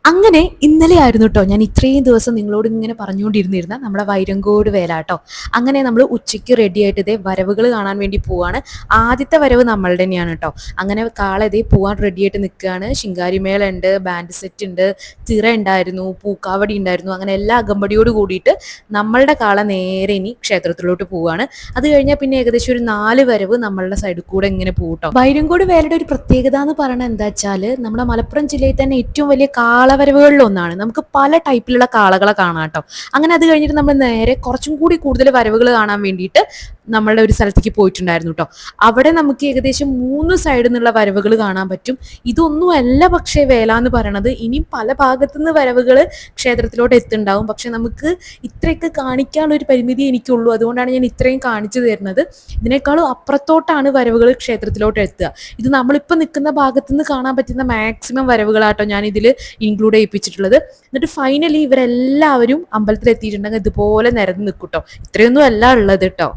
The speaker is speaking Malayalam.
അങ്ങനെ ഇന്നലെ ആയിരുന്നു കേട്ടോ ഞാൻ ഇത്രയും ദിവസം നിങ്ങളോട് ഇങ്ങനെ പറഞ്ഞുകൊണ്ടിരുന്നിരുന്ന നമ്മുടെ വൈരങ്കോട് വേല കേട്ടോ. അങ്ങനെ നമ്മൾ ഉച്ചയ്ക്ക് റെഡി ആയിട്ട് ഇതേ വരവുകൾ കാണാൻ വേണ്ടി പോവാണ്. ആദ്യത്തെ വരവ് നമ്മളുടെ തന്നെയാണ് കേട്ടോ. അങ്ങനെ കാളെ ഇതേ പോവാൻ റെഡി ആയിട്ട് നിൽക്കുകയാണ്. ശിങ്കാരിമേള ഉണ്ട്, ബാൻഡ് സെറ്റ് ഉണ്ട്, തിറ ഉണ്ടായിരുന്നു, പൂക്കാവടി ഉണ്ടായിരുന്നു. അങ്ങനെ എല്ലാ അകമ്പടിയോട് കൂടിയിട്ട് നമ്മളുടെ കാള നേരെ ഇനി ക്ഷേത്രത്തിലോട്ട് പോവാണ്. അത് കഴിഞ്ഞാൽ പിന്നെ ഏകദേശം ഒരു 4 വരവ് നമ്മളുടെ സൈഡിൽ കൂടെ ഇങ്ങനെ പോകട്ടോ. വൈരങ്കോട് വേലയുടെ ഒരു പ്രത്യേകത എന്ന് പറയുന്നത് എന്താ വെച്ചാൽ നമ്മുടെ മലപ്പുറം ജില്ലയിൽ തന്നെ ഏറ്റവും വലിയ കാളവരവുകളിൽ ഒന്നാണ്. നമുക്ക് പല ടൈപ്പിലുള്ള കാളകളെ കാണാം കേട്ടോ. അങ്ങനെ അത് കഴിഞ്ഞിട്ട് നമ്മൾ നേരെ കുറച്ചും കൂടി കൂടുതൽ വരവുകൾ കാണാൻ വേണ്ടിയിട്ട് നമ്മളുടെ ഒരു സ്ഥലത്തേക്ക് പോയിട്ടുണ്ടായിരുന്നു കേട്ടോ. അവിടെ നമുക്ക് ഏകദേശം 3 സൈഡിൽ നിന്നുള്ള വരവുകൾ കാണാൻ പറ്റും. ഇതൊന്നും അല്ല പക്ഷേ വേല എന്ന് പറയണത്. ഇനിയും പല ഭാഗത്തുനിന്ന് വരവുകൾ ക്ഷേത്രത്തിലോട്ട് എത്തുന്നുണ്ടാവും. പക്ഷെ നമുക്ക് ഇത്രയൊക്കെ കാണിക്കാനുള്ള ഒരു പരിമിതി എനിക്കുള്ളൂ. അതുകൊണ്ടാണ് ഞാൻ ഇത്രയും കാണിച്ചു തരുന്നത്. ഇതിനേക്കാളും അപ്പുറത്തോട്ടാണ് വരവുകൾ ക്ഷേത്രത്തിലോട്ട് എത്തുക. ഇത് നമ്മളിപ്പോൾ നിൽക്കുന്ന ഭാഗത്തുനിന്ന് കാണാൻ പറ്റുന്ന മാക്സിമം വരവുകളാട്ടോ ഞാൻ ഇതിൽ ഇൻക്ലൂഡ് ചെയ്യിപ്പിച്ചിട്ടുള്ളത്. എന്നിട്ട് ഫൈനലി ഇവരെല്ലാവരും അമ്പലത്തിൽ എത്തിയിട്ടുണ്ടെങ്കിൽ ഇതുപോലെ നിരന്ന് നിൽക്കും കേട്ടോ. ഇത്രയൊന്നും അല്ല ഉള്ളത് കേട്ടോ.